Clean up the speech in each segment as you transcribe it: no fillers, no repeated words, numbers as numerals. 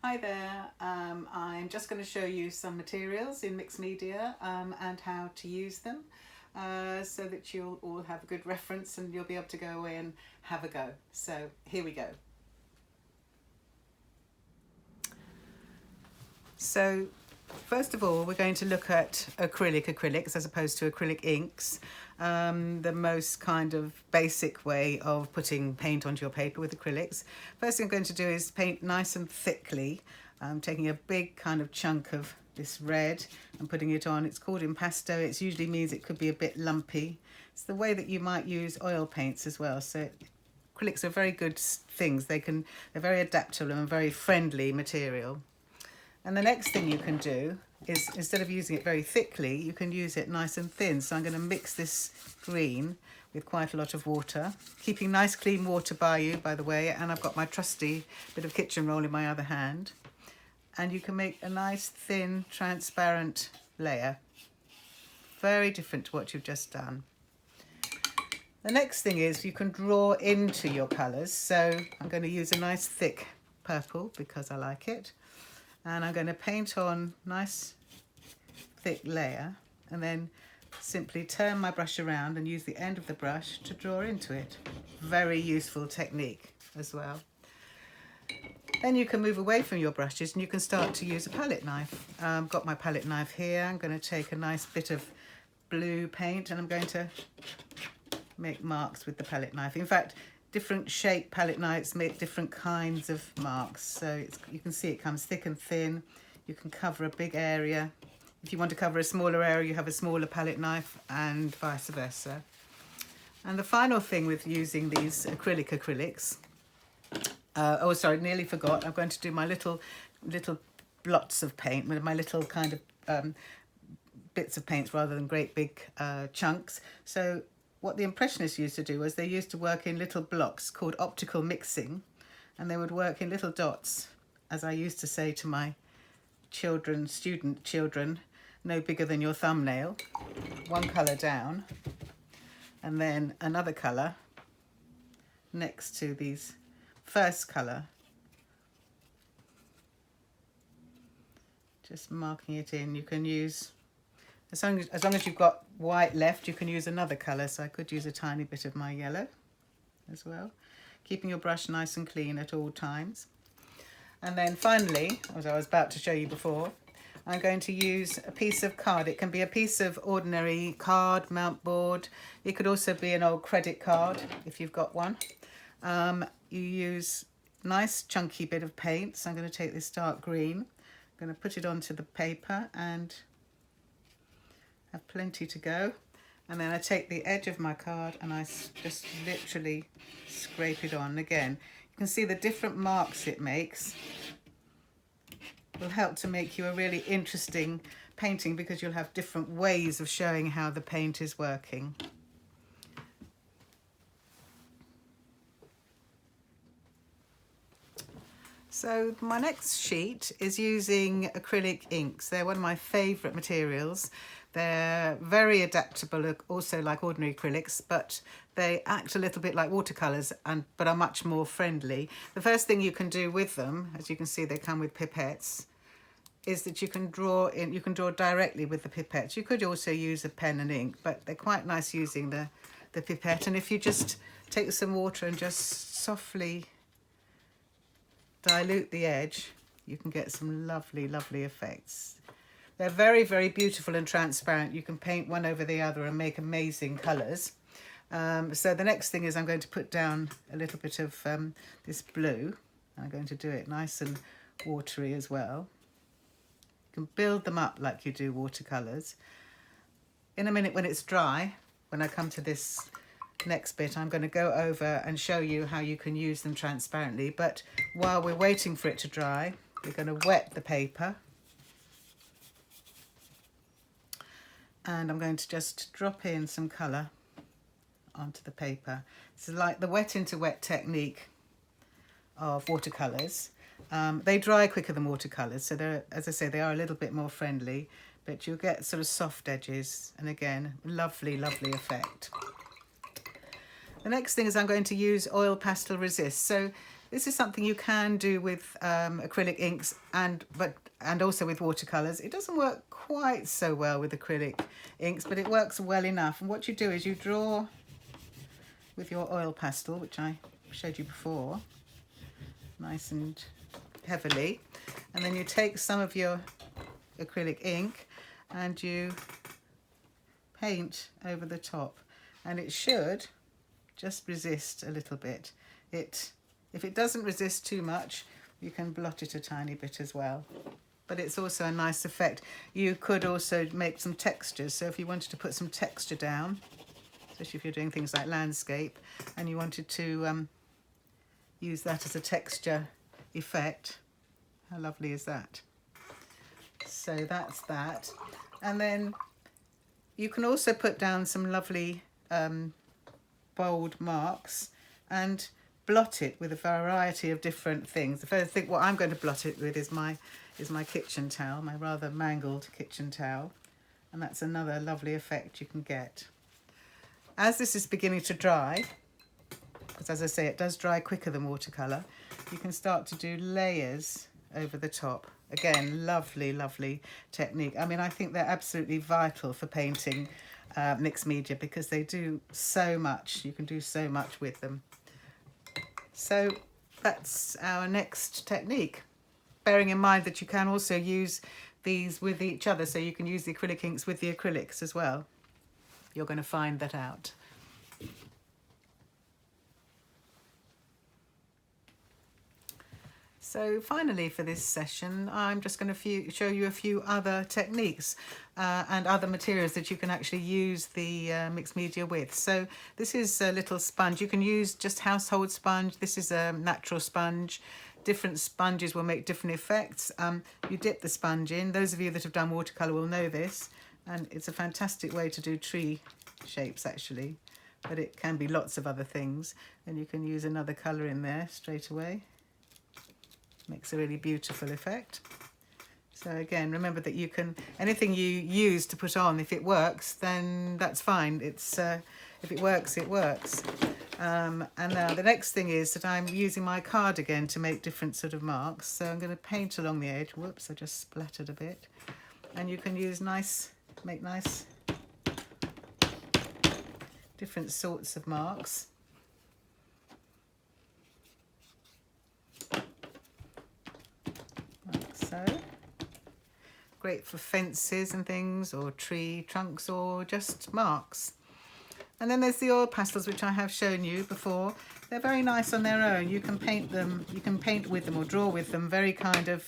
Hi there, I'm just going to show you some materials in mixed media and how to use them so that you'll all have a good reference and you'll be able to go away and have a go. So here we go. So first of all, we're going to look at acrylics as opposed to acrylic inks. The most kind of basic way of putting paint onto your paper with acrylics. First thing I'm going to do is paint nice and thickly. I'm taking a big kind of chunk of this red and putting it on. It's called impasto. It usually means it could be a bit lumpy. It's the way that you might use oil paints as well. So acrylics are very good things. They're very adaptable and very friendly material. And the next thing you can do is, instead of using it very thickly, you can use it nice and thin. So I'm going to mix this green with quite a lot of water, keeping nice clean water by you, by the way, and I've got my trusty bit of kitchen roll in my other hand. And you can make a nice thin transparent layer, very different to what you've just done. The next thing is you can draw into your colours. So I'm going to use a nice thick purple because I like it. And I'm going to paint on nice thick layer and then simply turn my brush around and use the end of the brush to draw into it. Very useful technique as well. Then you can move away from your brushes and you can start to use a palette knife. I've got my palette knife here. I'm going to take a nice bit of blue paint and I'm going to make marks with the palette knife. In fact, different shape palette knives make different kinds of marks. So you can see it comes thick and thin. You can cover a big area. If you want to cover a smaller area, you have a smaller palette knife and vice versa. And the final thing with using these acrylics, oh sorry, nearly forgot. I'm going to do my little blots of paint, with my little kind of bits of paint rather than great big chunks. So what the Impressionists used to do was they used to work in little blocks called optical mixing, and they would work in little dots, as I used to say to my student children, no bigger than your thumbnail, one colour down, and then another colour next to these first colour, just marking it in. You can use, as long as you've got white left, you can use another colour. So I could use a tiny bit of my yellow as well, keeping your brush nice and clean at all times. And then finally, as I was about to show you before, I'm going to use a piece of card. It can be a piece of ordinary card, mount board. It could also be an old credit card if you've got one. You use nice chunky bit of paint. So I'm going to take this dark green. I'm going to put it onto the paper and have plenty to go, and then I take the edge of my card and I just literally scrape it on. Again, you can see the different marks it makes will help to make you a really interesting painting because you'll have different ways of showing how the paint is working. So my next sheet is using acrylic inks. They're one of my favourite materials. They're very adaptable, also like ordinary acrylics, but they act a little bit like watercolours but are much more friendly. The first thing you can do with them, as you can see they come with pipettes, is that you can draw directly with the pipettes. You could also use a pen and ink, but they're quite nice using the pipette. And if you just take some water and just softly dilute the edge, you can get some lovely, lovely effects. They're very, very beautiful and transparent. You can paint one over the other and make amazing colours. So the next thing is I'm going to put down a little bit of this blue. I'm going to do it nice and watery as well. You can build them up like you do watercolours. In a minute when it's dry, when I come to this next bit, I'm going to go over and show you how you can use them transparently. But while we're waiting for it to dry, we're going to wet the paper. And I'm going to just drop in some colour onto the paper. It's like the wet into wet technique of watercolours. They dry quicker than watercolours, so they're, as I say, they are a little bit more friendly, but you'll get sort of soft edges, and again, lovely, lovely effect. The next thing is I'm going to use oil pastel resist. So This is something you can do with acrylic inks and also with watercolours. It doesn't work quite so well with acrylic inks, but it works well enough. And what you do is you draw with your oil pastel, which I showed you before, nice and heavily, and then you take some of your acrylic ink and you paint over the top, and it should just resist a little bit. If it doesn't resist too much, you can blot it a tiny bit as well, but it's also a nice effect. You could also make some textures, so if you wanted to put some texture down, especially if you're doing things like landscape and you wanted to use that as a texture effect, how lovely is that? So that's that. And then you can also put down some lovely bold marks and blot it with a variety of different things. The first thing, what I'm going to blot it with is my kitchen towel, my rather mangled kitchen towel, and that's another lovely effect you can get. As this is beginning to dry, because as I say, it does dry quicker than watercolour, you can start to do layers over the top. Again, lovely, lovely technique. I mean, I think they're absolutely vital for painting mixed media because they do so much. You can do so much with them. So that's our next technique. Bearing in mind that you can also use these with each other, so you can use the acrylic inks with the acrylics as well. You're going to find that out. So finally for this session, I'm just going to show you a few other techniques and other materials that you can actually use the mixed media with. So this is a little sponge. You can use just household sponge. This is a natural sponge. Different sponges will make different effects. You dip the sponge in. Those of you that have done watercolour will know this. And it's a fantastic way to do tree shapes actually. But it can be lots of other things. And you can use another colour in there straight away. Makes a really beautiful effect. So again, remember that you can, anything you use to put on, if it works, then that's fine. It's if it works, it works. And now the next thing is that I'm using my card again to make different sort of marks. So I'm going to paint along the edge. Whoops, I just splattered a bit. And you can use make nice different sorts of marks. So great for fences and things, or tree trunks, or just marks. And then there's the oil pastels, which I have shown you before. They're very nice on their own. You can paint them, you can paint with them or draw with them very kind of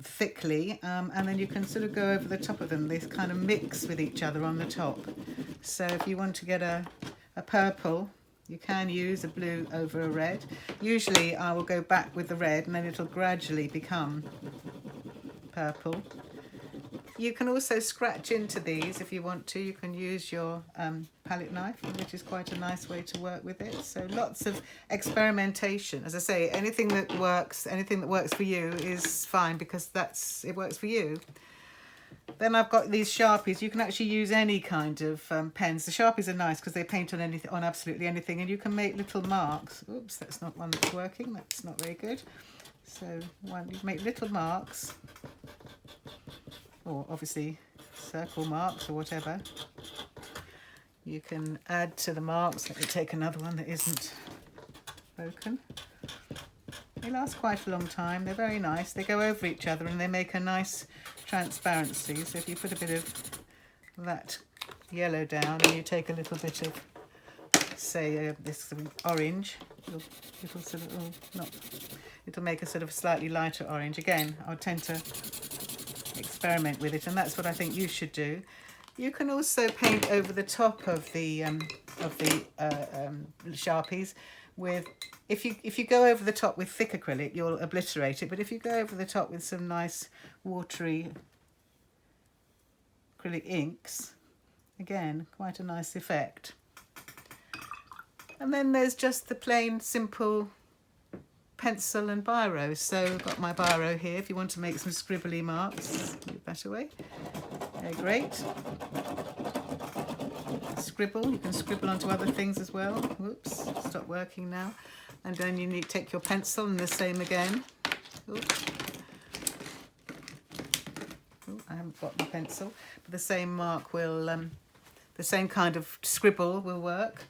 thickly, and then you can sort of go over the top of them. They kind of mix with each other on the top. So if you want to get a purple, you can use a blue over a red. Usually I will go back with the red and then it'll gradually become purple. You can also scratch into these if you want to. You can use your palette knife, which is quite a nice way to work with it. So lots of experimentation. As I say, anything that works for you is fine because it works for you. Then I've got these Sharpies. You can actually use any kind of pens. The Sharpies are nice because they paint on anything, on absolutely anything, and you can make little marks. Oops, that's not one that's working. That's not very good. So you make little marks, or obviously circle marks or whatever. You can add to the marks. Let me take another one that isn't broken. They last quite a long time. They're very nice. They go over each other and they make a nice transparency. So if you put a bit of that yellow down and you take a little bit of, say, this orange, it'll make a sort of slightly lighter orange. Again, I tend to experiment with it, and that's what I think you should do. You can also paint over the top of the Sharpies with, if you go over the top with thick acrylic, you'll obliterate it, but if you go over the top with some nice watery acrylic inks, again, quite a nice effect. And then there's just the plain simple pencil and biro. So I've got my biro here if you want to make some scribbly marks. Move that away. Okay, great. scribble. You can scribble onto other things as well. Whoops, stop working now. And then you need to take your pencil and the same again. Oops. Ooh, I haven't got my pencil, but the same mark will, the same kind of scribble will work.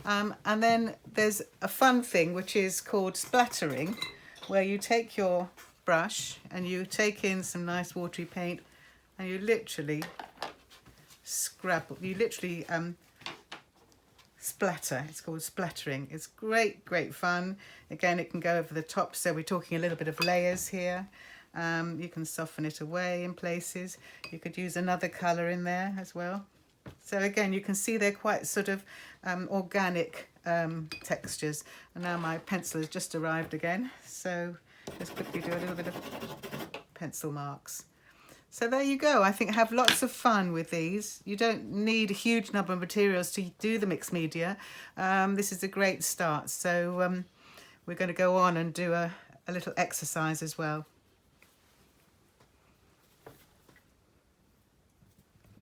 And then there's a fun thing which is called splattering, where you take your brush and you take in some nice watery paint and you literally scrabble, you literally splatter. It's called splattering. It's great fun. Again, it can go over the top, so we're talking a little bit of layers here. You can soften it away in places. You could use another colour in there as well. So again, you can see they're quite sort of organic textures. And now my pencil has just arrived again, so just quickly do a little bit of pencil marks. So there you go. I think have lots of fun with these. You don't need a huge number of materials to do the mixed media. This is a great start. So we're going to go on and do a little exercise as well.